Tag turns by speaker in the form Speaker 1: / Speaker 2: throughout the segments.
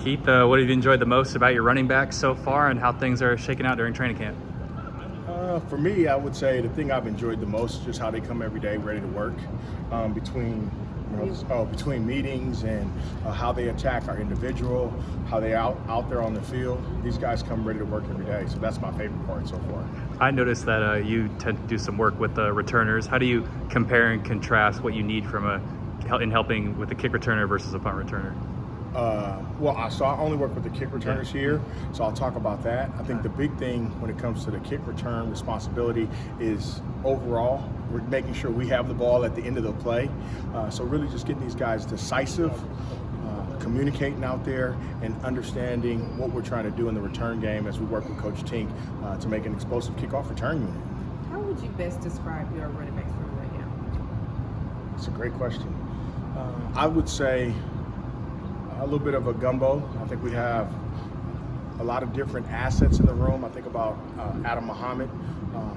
Speaker 1: Keith, what have you enjoyed the most about your running backs so far and how things are shaking out during training camp?
Speaker 2: For me, I would say the thing I've enjoyed the most is just how they come every day ready to work between meetings and how they attack our individual, how they out there on the field. These guys come ready to work every day, so that's my favorite part so far.
Speaker 1: I noticed that you tend to do some work with the returners. How do you compare and contrast what you need from in helping with the kick returner versus a punt returner?
Speaker 2: So I only work with the kick returners here, so I'll talk about that. I think the big thing when it comes to the kick return responsibility is overall, we're making sure we have the ball at the end of the play. So really just getting these guys decisive, communicating out there, and understanding what we're trying to do in the return game as we work with Coach Tink to make an explosive kickoff return unit.
Speaker 3: How would you best describe your running backs room right now?
Speaker 2: It's a great question. I would say a little bit of a gumbo. I think we have a lot of different assets in the room. I think about Adam Muhammad.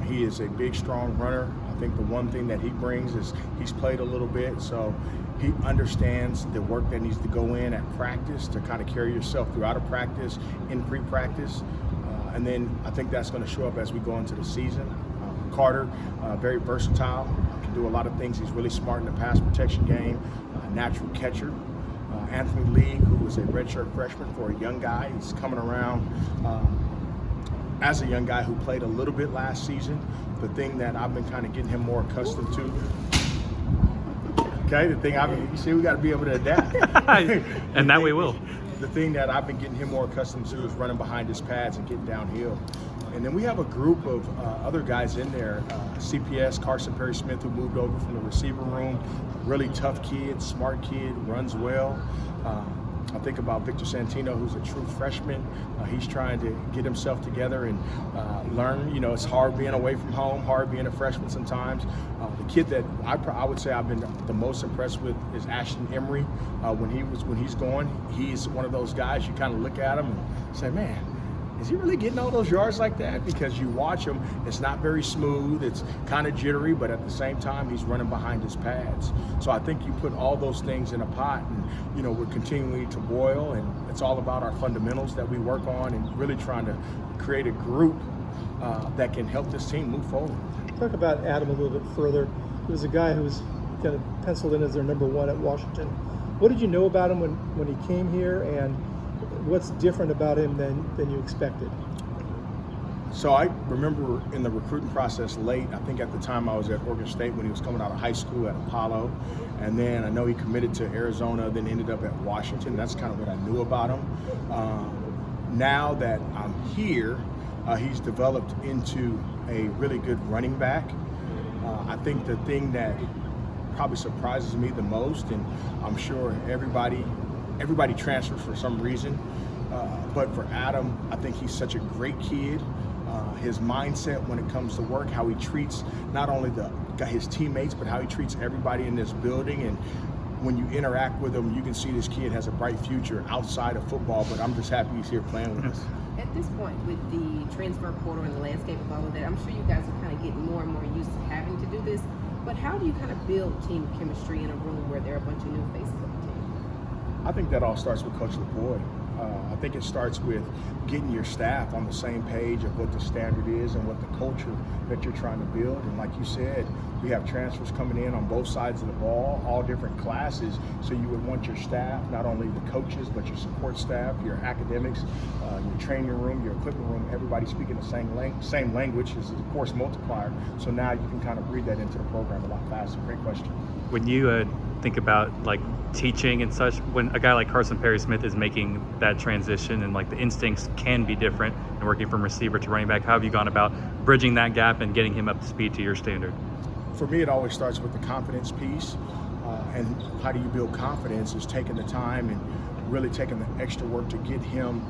Speaker 2: He is a big, strong runner. I think the one thing that he brings is he's played a little bit, so he understands the work that needs to go in at practice to kind of carry yourself throughout a practice, in pre-practice. And then I think that's going to show up as we go into the season. Carter, very versatile, can do a lot of things. He's really smart in the pass protection game, natural catcher. Anthony Lee, who is a redshirt freshman for a young guy. He's coming around as a young guy who played a little bit last season. The thing that I've been kind of getting him more accustomed to. Okay, you see, we got to be able to adapt.
Speaker 1: And that we will.
Speaker 2: The thing that I've been getting him more accustomed to is running behind his pads and getting downhill. And then we have a group of other guys in there. CPS, Carson Perry-Smith, who moved over from the receiver room. Really tough kid, smart kid, runs well. I think about Victor Santino, who's a true freshman. He's trying to get himself together and learn. You know, it's hard being away from home, hard being a freshman sometimes. The kid that I would say I've been the most impressed with is Ashton Emery. When he's going, he's one of those guys you kind of look at him and say, man, is he really getting all those yards like that? Because you watch him, it's not very smooth, it's kind of jittery, but at the same time, he's running behind his pads. So I think you put all those things in a pot and, you know, we're continuing to boil, and it's all about our fundamentals that we work on and really trying to create a group that can help this team move forward.
Speaker 4: Talk about Adam a little bit further. He was a guy who was kind of penciled in as their number one at Washington. What did you know about him when he came here, and what's different about him than you expected?
Speaker 2: So I remember in the recruiting process late, I think at the time I was at Oregon State when he was coming out of high school at Apollo. And then I know he committed to Arizona, then ended up at Washington. That's kind of what I knew about him. Now that I'm here, he's developed into a really good running back. I think the thing that probably surprises me the most, and I'm sure everybody transfers for some reason, but for Adam, I think he's such a great kid. His mindset when it comes to work, how he treats not only his teammates, but how he treats everybody in this building. And when you interact with him, you can see this kid has a bright future outside of football, but I'm just happy he's here playing with us.
Speaker 3: At this point, with the transfer portal and the landscape of all of that, I'm sure you guys are kind of getting more and more used to having to do this, but how do you kind of build team chemistry in a room where there are a bunch of new faces on the team?
Speaker 2: I think that all starts with Coach LaPoy. I think it starts with getting your staff on the same page of what the standard is and what the culture that you're trying to build. And like you said, we have transfers coming in on both sides of the ball, all different classes. So you would want your staff, not only the coaches, but your support staff, your academics, your training room, your equipment room, everybody speaking the same language is a course multiplier. So now you can kind of breed that into the program a lot faster. Great question.
Speaker 1: When you think about like teaching and such, when a guy like Carson Perry-Smith is making that transition and like the instincts can be different and working from receiver to running back, how have you gone about bridging that gap and getting him up to speed to your standard?
Speaker 2: For me, it always starts with the confidence piece. And how do you build confidence is taking the time and really taking the extra work to get him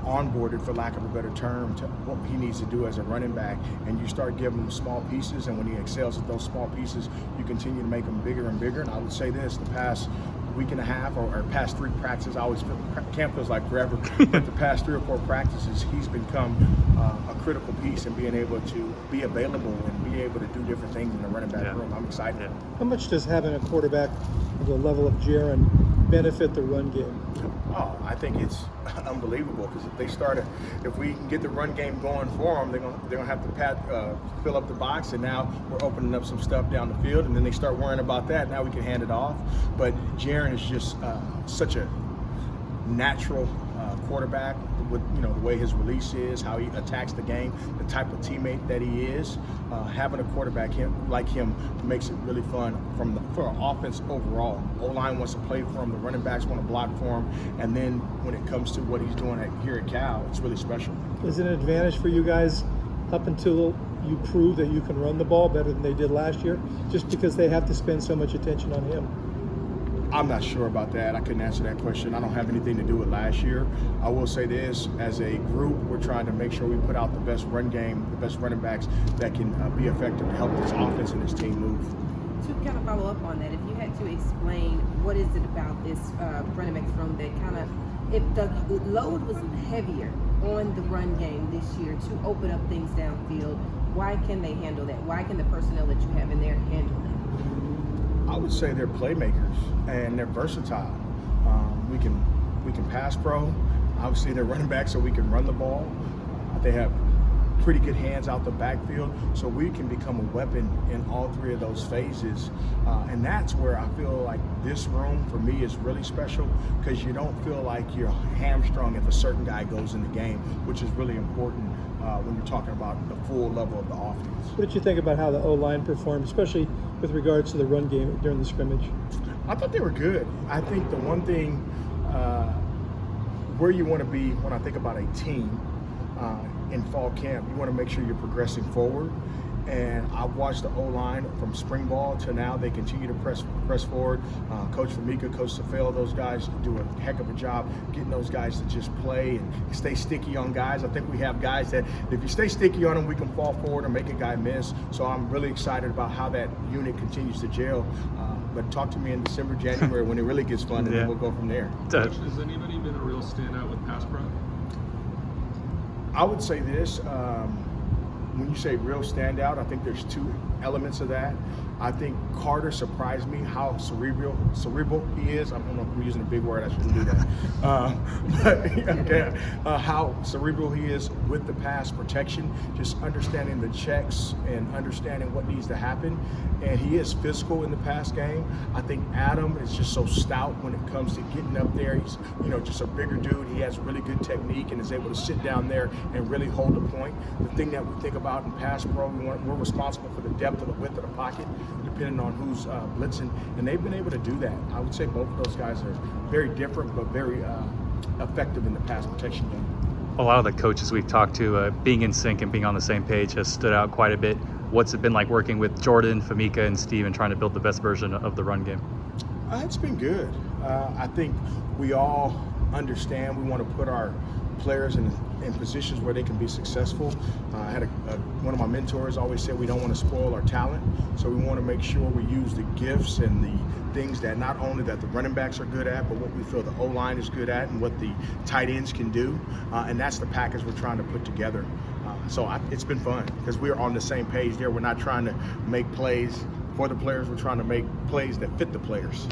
Speaker 2: onboarded, for lack of a better term, to what he needs to do as a running back. And you start giving him small pieces, and when he excels at those small pieces, you continue to make them bigger and bigger. And I would say this, the past week and a half or past 3 practices, I always feel camp feels like forever, but the past 3 or 4 practices, he's become a critical piece in being able to be available and be able to do different things in the running back room. I'm excited.
Speaker 4: How much does having a quarterback of the level of Jaron benefit the run game?
Speaker 2: Oh, I think it's unbelievable because if we can get the run game going for them, they're gonna have to fill up the box, and now we're opening up some stuff down the field, and then they start worrying about that. Now we can hand it off. But Jaron is just such a natural quarterback with the way his release is, how he attacks the game, the type of teammate that he is. Having a quarterback like him makes it really fun for offense overall. O-line wants to play for him, the running backs want to block for him, and then when it comes to what he's doing here at Cal, it's really special.
Speaker 4: Is it an advantage for you guys up until you prove that you can run the ball better than they did last year, just because they have to spend so much attention on him?
Speaker 2: I'm not sure about that. I couldn't answer that question. I don't have anything to do with last year. I will say this, as a group, we're trying to make sure we put out the best run game, the best running backs that can be effective to help this offense and this team move.
Speaker 3: To kind of follow up on that, if you had to explain what is it about this running backs room that kind of, if the load was heavier on the run game this year to open up things downfield, why can they handle that? Why can the personnel that you have in there handle that?
Speaker 2: I would say they're playmakers and they're versatile. We can pass pro. Obviously, they're running back, so we can run the ball. They have pretty good hands out the backfield, so we can become a weapon in all three of those phases. And that's where I feel like this room for me is really special, because you don't feel like you're hamstrung if a certain guy goes in the game, which is really important when you're talking about the full level of the offense.
Speaker 4: What did you think about how the O-line performed, especially with regards to the run game during the scrimmage?
Speaker 2: I thought they were good. I think the one thing where you want to be when I think about a team in fall camp, you want to make sure you're progressing forward. And I've watched the O-line from spring ball to now. They continue to press forward. Coach Famika, Coach Safel, those guys do a heck of a job getting those guys to just play and stay sticky on guys. I think we have guys that if you stay sticky on them, we can fall forward and make a guy miss. So I'm really excited about how that unit continues to gel. But talk to me in December, January when it really gets fun, and then we'll go from there.
Speaker 5: Coach, has anybody been a real standout with pass pro?
Speaker 2: I would say this. When you say real standout, I think there's two elements of that. I think Carter surprised me how cerebral he is. I don't know if I'm using a big word, I shouldn't do that. How cerebral he is with the pass protection, just understanding the checks and understanding what needs to happen. And he is physical in the pass game. I think Adam is just so stout when it comes to getting up there. He's just a bigger dude. He has really good technique and is able to sit down there and really hold the point. The thing that we think about in pass pro, we're responsible for the depth of the width of the pocket, depending on who's blitzing, and they've been able to do that. I would say both of those guys are very different, but very effective in the pass protection game.
Speaker 1: A lot of the coaches we've talked to, being in sync and being on the same page has stood out quite a bit. What's it been like working with Jordan, Famika, and Steve and trying to build the best version of the run game?
Speaker 2: It's been good. I think we all understand we want to put our players in positions where they can be successful. I had one of my mentors always said we don't want to spoil our talent, so we want to make sure we use the gifts and the things that not only that the running backs are good at, but what we feel the O-line is good at and what the tight ends can do, and that's the package we're trying to put together. So it's been fun because we're on the same page there. We're not trying to make plays for the players, we're trying to make plays that fit the players.